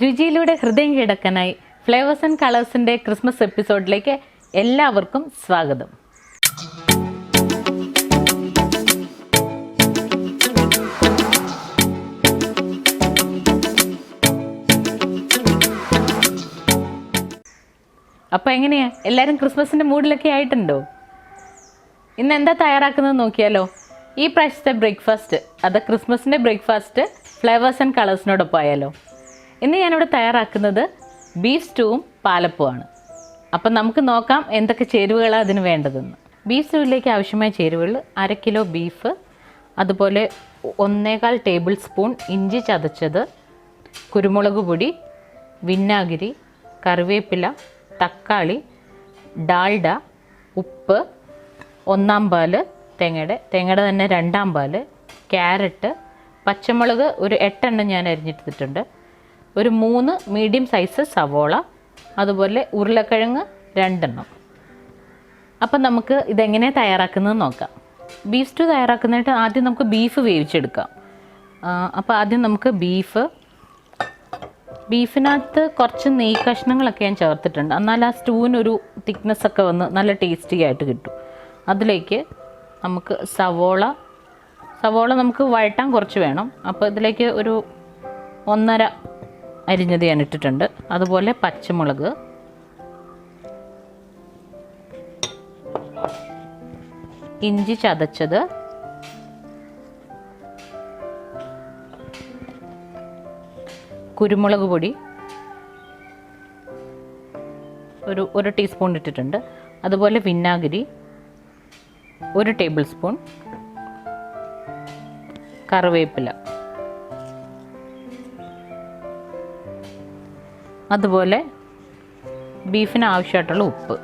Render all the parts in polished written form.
രുചിയിലൂടെ ഹൃദയം കീഴടക്കാനായി flavours and കളേഴ്സിൻ്റെ Christmas എപ്പിസോഡിലേക്ക് എല്ലാവർക്കും സ്വാഗതം. അപ്പോൾ എങ്ങനെയാ, എല്ലാവരും ക്രിസ്മസിൻ്റെ മൂഡിലൊക്കെ ആയിട്ടുണ്ടോ? ഇന്ന് എന്താ തയ്യാറാക്കുന്നത് നോക്കിയാലോ. ഈ പ്രാവശ്യത്തെ ബ്രേക്ക്ഫാസ്റ്റ്, അത് ക്രിസ്മസിൻ്റെ ബ്രേക്ക്ഫാസ്റ്റ് ഫ്ലേവേഴ്സ് ആൻഡ് കളേഴ്സിനോടൊപ്പം ആയാലോ. ഇന്ന് ഞാനിവിടെ തയ്യാറാക്കുന്നത് ബീഫ് സ്റ്റൂവും പാലപ്പവുമാണ്. അപ്പം നമുക്ക് നോക്കാം എന്തൊക്കെ ചേരുവകളാണ് അതിന് വേണ്ടതെന്ന്. ബീഫ് സ്റ്റൂവിലേക്ക് ആവശ്യമായ ചേരുവകൾ: 1/2 കിലോ ബീഫ്, അതുപോലെ 1.25 ടേബിൾ സ്പൂൺ ഇഞ്ചി ചതച്ചത്, കുരുമുളക് പൊടി, വിനാഗിരി, കറിവേപ്പില, തക്കാളി, ഡാൽഡ, ഉപ്പ്, 1/4 പാല്, തേങ്ങയുടെ തന്നെ 2/2 പാല്, ക്യാരറ്റ്, പച്ചമുളക് ഒരു 8 എണ്ണം ഞാൻ അരിഞ്ഞിട്ടിട്ടുണ്ട്, ഒരു 3 മീഡിയം സൈസ് സവോള, അതുപോലെ ഉരുളക്കിഴങ്ങ് 2 എണ്ണം. അപ്പം നമുക്ക് ഇതെങ്ങനെ തയ്യാറാക്കുന്നത് നോക്കാം. ബീഫ് സ്റ്റൂ തയ്യാറാക്കുന്നതായിട്ട് ആദ്യം നമുക്ക് ബീഫ് വേവിച്ചെടുക്കാം. അപ്പോൾ ആദ്യം നമുക്ക് ബീഫിനകത്ത് കുറച്ച് നെയ്യ് കഷ്ണങ്ങളൊക്കെ ഞാൻ ചേർത്തിട്ടുണ്ട്. എന്നാൽ ആ സ്റ്റൂവിനൊരു തിക്നെസ്സൊക്കെ വന്ന് നല്ല ടേസ്റ്റി ആയിട്ട് കിട്ടും. അതിലേക്ക് നമുക്ക് സവോള നമുക്ക് വഴറ്റാൻ കുറച്ച് വേണം. അപ്പോൾ ഇതിലേക്ക് ഒരു 1.5 അരിഞ്ഞത് ഞാൻ ഇട്ടിട്ടുണ്ട്. അതുപോലെ പച്ചമുളക്, ഇഞ്ചി ചതച്ചത്, കുരുമുളക് പൊടി ഒരു ടീസ്പൂൺ ഇട്ടിട്ടുണ്ട്. അതുപോലെ വിനാഗിരി 1 ടേബിൾ സ്പൂൺ, കറിവേപ്പില, അതുപോലെ ബീഫിന് ആവശ്യമായിട്ടുള്ള ഉപ്പ്.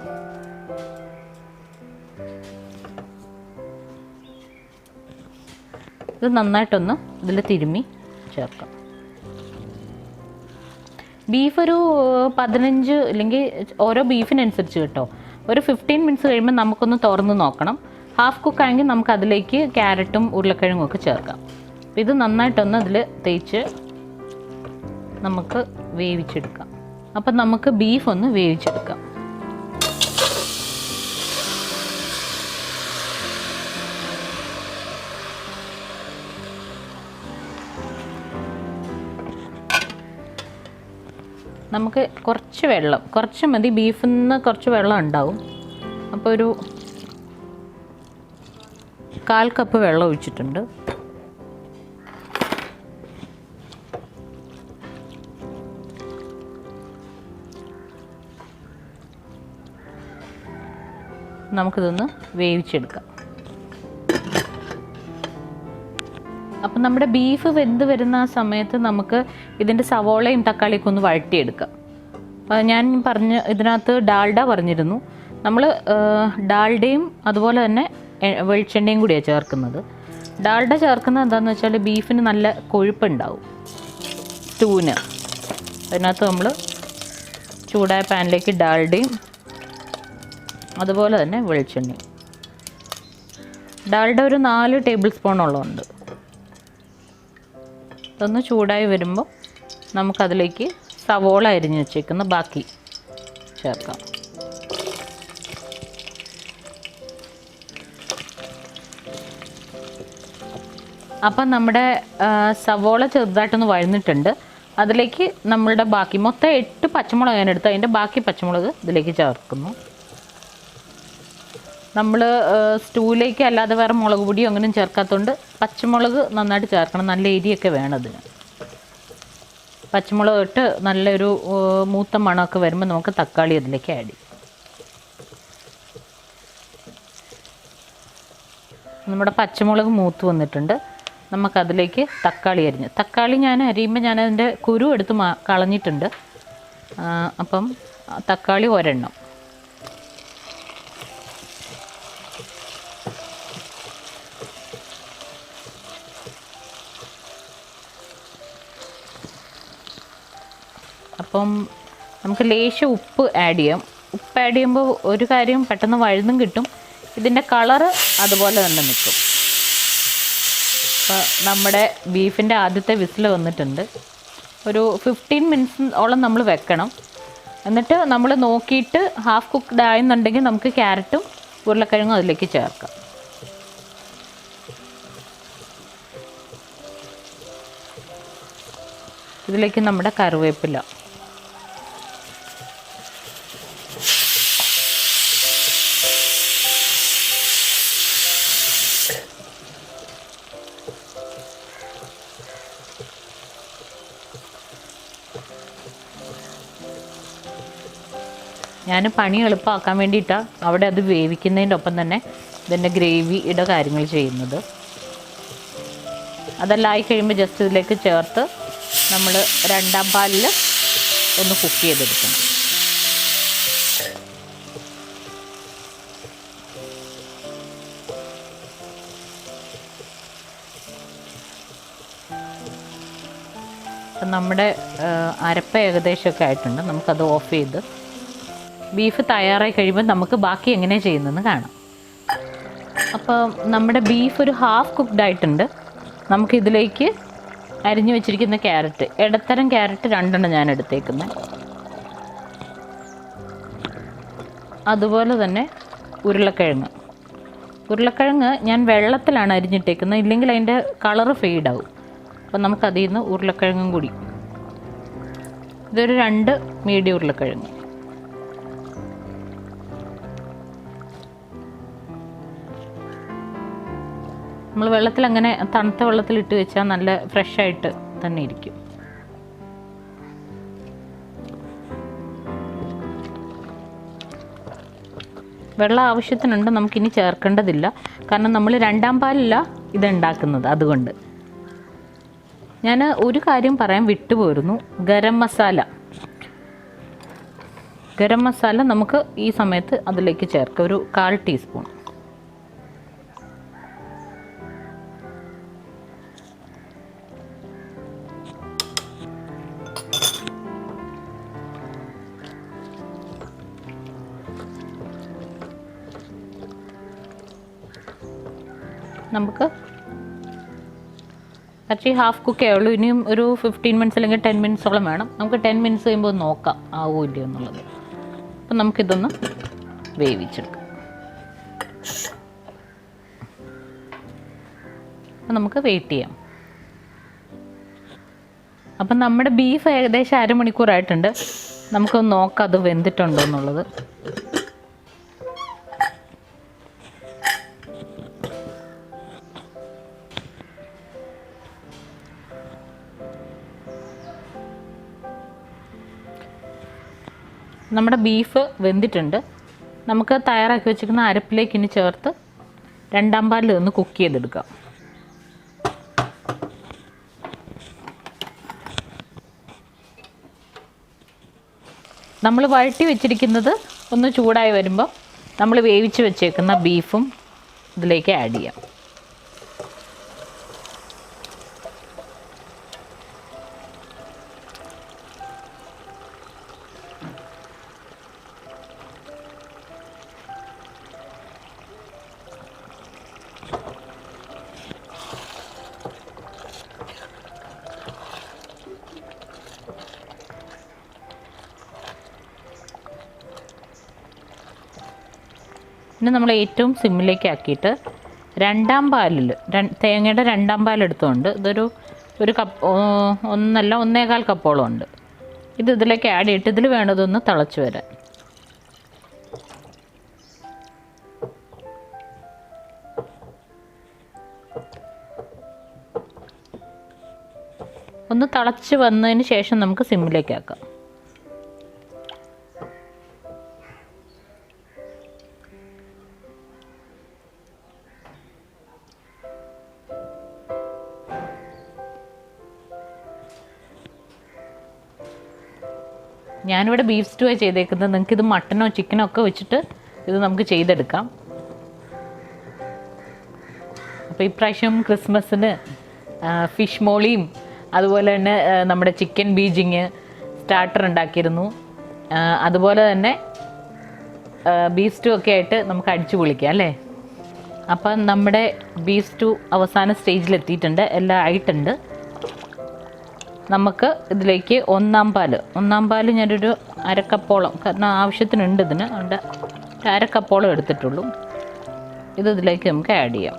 ഇത് നന്നായിട്ടൊന്ന് ഇതിൽ തിരുമ്മി ചേർക്കാം. ബീഫ് ഒരു 15 അല്ലെങ്കിൽ ഓരോ ബീഫിനനുസരിച്ച് കേട്ടോ, ഒരു 15 മിനിറ്റ്സ് കഴിയുമ്പോൾ നമുക്കൊന്ന് തുറന്ന് നോക്കണം. ഹാഫ് കുക്കാണെങ്കിൽ നമുക്ക് അതിലേക്ക് ക്യാരറ്റും ഉരുളക്കിഴങ്ങും ഒക്കെ ചേർക്കാം. ഇത് നന്നായിട്ടൊന്ന് അതിൽ തേച്ച് നമുക്ക് വേവിച്ചെടുക്കാം. അപ്പം നമുക്ക് ബീഫ് ഒന്ന് വേവിച്ചെടുക്കാം. നമുക്ക് കുറച്ച് മതി, ബീഫിൽ നിന്ന് കുറച്ച് വെള്ളം ഉണ്ടാവും. അപ്പോൾ ഒരു 1/4 കപ്പ് വെള്ളം ഒഴിച്ചിട്ടുണ്ട്. നമുക്കിതൊന്ന് വേവിച്ചെടുക്കാം. അപ്പം നമ്മുടെ ബീഫ് വെന്ത് വരുന്ന ആ സമയത്ത് നമുക്ക് ഇതിൻ്റെ സവോളയും തക്കാളിയൊക്കെ ഒന്ന് വഴറ്റിയെടുക്കാം. ഞാൻ ഇതിനകത്ത് ഡാൽഡ പറഞ്ഞിരുന്നു. നമ്മൾ ഡാൽഡയും അതുപോലെ തന്നെ വെളിച്ചെണ്ണയും കൂടിയാണ് ചേർക്കുന്നത്. ഡാൽഡ ചേർക്കുന്നത് എന്താണെന്ന് വെച്ചാൽ ബീഫിന് നല്ല കൊഴുപ്പുണ്ടാവും സ്റ്റൂവിന്. അതിനകത്ത് നമ്മൾ ചൂടായ പാനിലേക്ക് ഡാൽഡയും അതുപോലെ തന്നെ വെളിച്ചെണ്ണയും. ഡാൽഡ ഒരു 4 ടേബിൾ സ്പൂണോളമുണ്ട്. ഇതൊന്ന് ചൂടായി വരുമ്പോൾ നമുക്കതിലേക്ക് സവോള അരിഞ്ഞ് വെച്ചേക്കുന്ന ബാക്കി ചേർക്കാം. അപ്പം നമ്മുടെ സവോള ചെറുതായിട്ടൊന്ന് വഴന്നിട്ടുണ്ട്. അതിലേക്ക് നമ്മളുടെ ബാക്കി മൊത്തം 8 പച്ചമുളക് ഞാൻ എടുത്ത് അതിൻ്റെ ബാക്കി പച്ചമുളക് ഇതിലേക്ക് ചേർക്കുന്നു. നമ്മൾ സ്റ്റൂവിലേക്ക് അല്ലാതെ വേറെ മുളക് പൊടിയോ അങ്ങനെ ചേർക്കാത്തതുകൊണ്ട് പച്ചമുളക് നന്നായിട്ട് ചേർക്കണം. നല്ല എരിയൊക്കെ വേണം അതിന്. പച്ചമുളക് ഇട്ട് നല്ലൊരു മൂത്ത മണമൊക്കെ വരുമ്പോൾ നമുക്ക് തക്കാളി അതിലേക്ക് ആഡ് ചെയ്യും. നമ്മുടെ പച്ചമുളക് മൂത്ത് വന്നിട്ടുണ്ട്. നമുക്കതിലേക്ക് തക്കാളി ഞാൻ അരിയുമ്പോൾ ഞാനതിൻ്റെ കുരു എടുത്ത് കളഞ്ഞിട്ടുണ്ട്. അപ്പം തക്കാളി 1 എണ്ണം. അപ്പം നമുക്ക് ലേശം ഉപ്പ് ആഡ് ചെയ്യാം. ഉപ്പ് ആഡ് ചെയ്യുമ്പോൾ ഒരു കാര്യം പെട്ടെന്ന് വഴന്നും കിട്ടും, ഇതിൻ്റെ കളറ് അതുപോലെ തന്നെ നിൽക്കും. അപ്പോൾ നമ്മുടെ ബീഫിൻ്റെ ആദ്യത്തെ വിസിൽ വന്നിട്ടുണ്ട്. ഒരു 15 മിനിറ്റ്സോളം നമ്മൾ വെക്കണം. എന്നിട്ട് നമ്മൾ നോക്കിയിട്ട് ഹാഫ് കുക്ക്ഡ് ആയെന്നുണ്ടെങ്കിൽ നമുക്ക് ക്യാരറ്റും ഉരുളക്കിഴങ്ങും അതിലേക്ക് ചേർക്കാം. ഇതിലേക്ക് നമ്മുടെ കറിവേപ്പില, ഞാൻ പണി എളുപ്പമാക്കാൻ വേണ്ടിയിട്ടാണ് അവിടെ അത് വേവിക്കുന്നതിൻ്റെ ഒപ്പം തന്നെ ഇതിൻ്റെ ഗ്രേവിയുടെ കാര്യങ്ങൾ ചെയ്യുന്നത്. അതെല്ലാം ആയി കഴിയുമ്പോൾ ജസ്റ്റ് ഇതിലേക്ക് ചേർത്ത് നമ്മൾ രണ്ടാം പാലിൽ ഒന്ന് കുക്ക് ചെയ്തെടുക്കണം. അപ്പം നമ്മുടെ അരപ്പ് ഏകദേശമൊക്കെ ആയിട്ടുണ്ട്. നമുക്കത് ഓഫ് ചെയ്ത് ബീഫ് തയ്യാറായി കഴിയുമ്പോൾ നമുക്ക് ബാക്കി എങ്ങനെയാണ് ചെയ്യുന്നതെന്ന് കാണാം. അപ്പോൾ നമ്മുടെ ബീഫ് ഒരു ഹാഫ് കുക്ക്ഡ് ആയിട്ടുണ്ട്. നമുക്കിതിലേക്ക് അരിഞ്ഞു വെച്ചിരിക്കുന്ന ക്യാരറ്റ്, ഇടത്തരം ക്യാരറ്റ് 2 ഞാൻ എടുത്തേക്കുന്നത്. അതുപോലെ തന്നെ ഉരുളക്കിഴങ്ങ് ഞാൻ വെള്ളത്തിലാണ് അരിഞ്ഞിട്ടേക്കുന്നത്, ഇല്ലെങ്കിൽ അതിൻ്റെ കളറ് ഫെയ്ഡാവും. അപ്പോൾ നമുക്കതിൽ നിന്ന് ഉരുളക്കിഴങ്ങും കൂടി, ഇതൊരു 2 മീഡിയം ഉരുളക്കിഴങ്ങ്. നമ്മൾ വെള്ളത്തിൽ അങ്ങനെ തണുത്ത വെള്ളത്തിൽ ഇട്ട് വെച്ചാൽ നല്ല ഫ്രഷായിട്ട് തന്നെ ഇരിക്കും. വെള്ളം ആവശ്യത്തിനുണ്ട്, നമുക്കിനി ചേർക്കേണ്ടതില്ല. കാരണം നമ്മൾ രണ്ടാം പാലില്ല ഇതുണ്ടാക്കുന്നത്. അതുകൊണ്ട് ഞാൻ ഒരു കാര്യം പറയാൻ വിട്ടുപോയിരുന്നു. ഗരം മസാല നമുക്ക് ഈ സമയത്ത് അതിലേക്ക് ചേർക്കാം, ഒരു 1/4 ടീസ്പൂൺ. നമുക്ക് ആക്ച്വലി ഹാഫ് കുക്കേ ഉള്ളൂ. ഇനിയും ഒരു 15 മിനിറ്റ്സ് അല്ലെങ്കിൽ 10 മിനിറ്റ്സോളം വേണം. നമുക്ക് 10 മിനിറ്റ്സ് കഴിയുമ്പോൾ നോക്കാം ആവോ ഇല്ലയോ എന്നുള്ളത്. അപ്പം നമുക്കിതൊന്ന് വേവിച്ചെടുക്കാം. അപ്പം നമുക്ക് വെയിറ്റ് ചെയ്യാം. അപ്പം നമ്മുടെ ബീഫ് ഏകദേശം 1/2 മണിക്കൂറായിട്ടുണ്ട്. നമുക്കൊന്ന് നോക്കാം അത് വെന്തിട്ടുണ്ടോ എന്നുള്ളത്. നമ്മുടെ ബീഫ് വെന്തിട്ടുണ്ട്. നമുക്ക് തയ്യാറാക്കി വെച്ചിരിക്കുന്ന അരപ്പിലേക്ക് ഇനി ചേർത്ത് രണ്ടാം പാലിൽ ഒന്ന് കുക്ക് ചെയ്തെടുക്കാം. നമ്മൾ വഴറ്റി വെച്ചിരിക്കുന്നത് ഒന്ന് ചൂടായി വരുമ്പോൾ നമ്മൾ വേവിച്ച് വെച്ചേക്കുന്ന ബീഫും ഇതിലേക്ക് ആഡ് ചെയ്യാം. പിന്നെ നമ്മൾ ഏറ്റവും സിമ്മിലേക്ക് ആക്കിയിട്ട് രണ്ടാം പാലിൽ തേങ്ങയുടെ രണ്ടാം പാലെടുത്തുകൊണ്ട് ഒരു കപ്പ്, 1.25 കപ്പോളം ഉണ്ട്. ഇതിലേക്ക് ആഡ് ചെയ്തിട്ട് ഇതിൽ വേണ്ടതൊന്ന് തിളച്ച് വരാൻ. ഒന്ന് തിളച്ച് വന്നതിന് ശേഷം നമുക്ക് സിമ്മിലേക്ക് ആക്കാം. ഞാനിവിടെ ബീഫ് സ്റ്റൂ ചെയ്തേക്കുന്നത്. നിങ്ങൾക്കിത് മട്ടനോ ചിക്കനോ ഒക്കെ വെച്ചിട്ട് ഇത് നമുക്ക് ചെയ്തെടുക്കാം. അപ്പോൾ ഇപ്രാവശ്യം ക്രിസ്മസിന് ഫിഷ് മോളിയും അതുപോലെ തന്നെ നമ്മുടെ ചിക്കൻ ബീജിങ് സ്റ്റാർട്ടർ ഉണ്ടാക്കിയിരുന്നു. അതുപോലെ തന്നെ ബീഫ് സ്റ്റൂ ഒക്കെ ആയിട്ട് നമുക്ക് അടിച്ചു പൊളിക്കാം അല്ലേ. അപ്പം നമ്മുടെ ബീഫ് സ്റ്റൂ അവസാന സ്റ്റേജിലെത്തിയിട്ടുണ്ട്, എല്ലാം ആയിട്ടുണ്ട്. നമുക്ക് ഇതിലേക്ക് ഒന്നാം പാൽ ഞാനൊരു അരക്കപ്പോളം, കാരണം ആവശ്യത്തിനുണ്ട് ഇതിന്, അതുകൊണ്ട് അരക്കപ്പോളം എടുത്തിട്ടുള്ളൂ. ഇതിലേക്ക് നമുക്ക് ആഡ് ചെയ്യാം.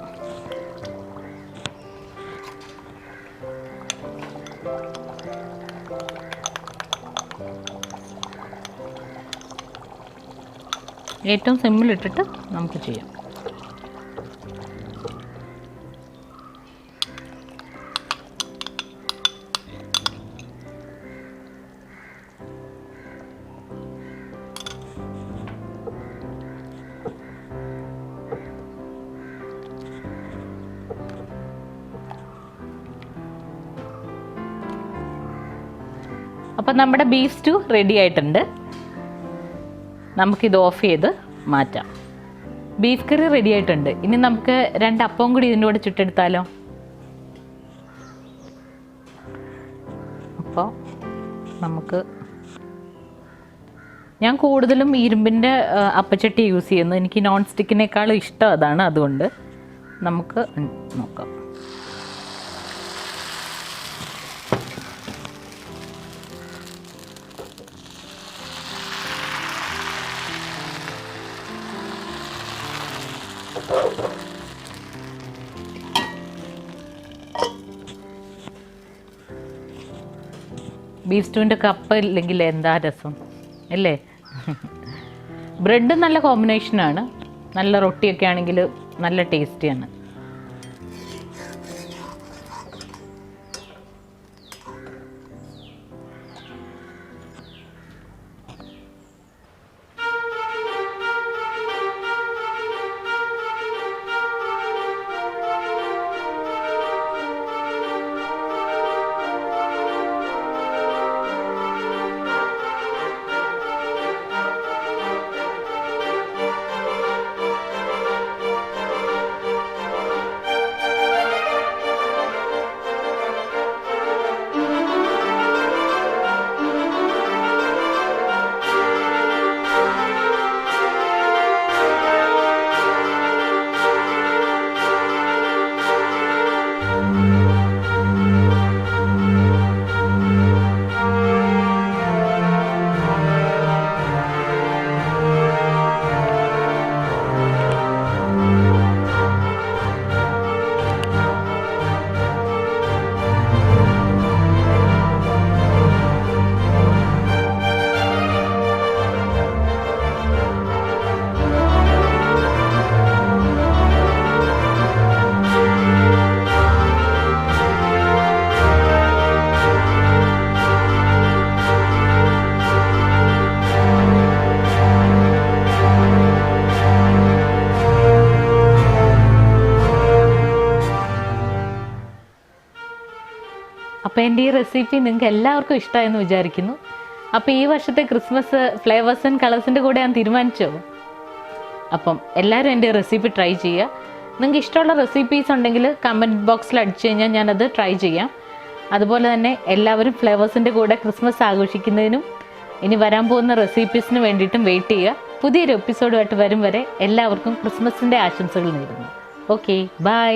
ഏറ്റവും സിമ്മിലിട്ടിട്ട് നമുക്ക് ചെയ്യാം. അപ്പം നമ്മുടെ ബീഫ് സ്റ്റൂ റെഡി ആയിട്ടുണ്ട്. നമുക്കിത് ഓഫ് ചെയ്ത് മാറ്റാം. ബീഫ് കറി റെഡി ആയിട്ടുണ്ട്. ഇനി നമുക്ക് 2 അപ്പം കൂടി ഇതിൻ്റെ കൂടെ ചുട്ടെടുത്താലോ? അപ്പോൾ ഞാൻ കൂടുതലും ഇരുമ്പിൻ്റെ അപ്പച്ചട്ടി യൂസ് ചെയ്യുന്നു. എനിക്ക് നോൺ സ്റ്റിക്കിനേക്കാളും ഇഷ്ടം അതാണ്. അതുകൊണ്ട് നമുക്ക് നോക്കാം. ബീഫ് സ്റ്റൂവിൻ്റെ കപ്പ ഇല്ലെങ്കിൽ എന്താ രസം അല്ലേ? ബ്രെഡ് നല്ല കോമ്പിനേഷനാണ്. നല്ല റൊട്ടിയൊക്കെ ആണെങ്കിൽ നല്ല ടേസ്റ്റിയാണ്. അപ്പോൾ എൻ്റെ ഈ റെസിപ്പി നിങ്ങൾക്ക് എല്ലാവർക്കും ഇഷ്ടമായെന്ന് വിചാരിക്കുന്നു. അപ്പോൾ ഈ വർഷത്തെ ക്രിസ്മസ് ഫ്ലേവേഴ്സ് ആൻഡ് കളേഴ്സിൻ്റെ കൂടെ ഞാൻ തീരുമാനിച്ചോ. അപ്പം എല്ലാവരും എൻ്റെ റെസിപ്പി ട്രൈ ചെയ്യുക. നിങ്ങൾക്ക് ഇഷ്ടമുള്ള റെസിപ്പീസ് ഉണ്ടെങ്കിൽ കമൻറ്റ് ബോക്സിൽ അടിച്ചു കഴിഞ്ഞാൽ ഞാനത് ട്രൈ ചെയ്യാം. അതുപോലെ തന്നെ എല്ലാവരും ഫ്ലേവേഴ്സിൻ്റെ കൂടെ ക്രിസ്മസ് ആഘോഷിക്കുന്നതിനും ഇനി വരാൻ പോകുന്ന റെസിപ്പീസിന് വേണ്ടിയിട്ടും വെയിറ്റ് ചെയ്യുക. പുതിയൊരു എപ്പിസോഡുമായിട്ട് വരും വരെ എല്ലാവർക്കും ക്രിസ്മസിൻ്റെ ആശംസകൾ നേരുന്നു. Okay, by.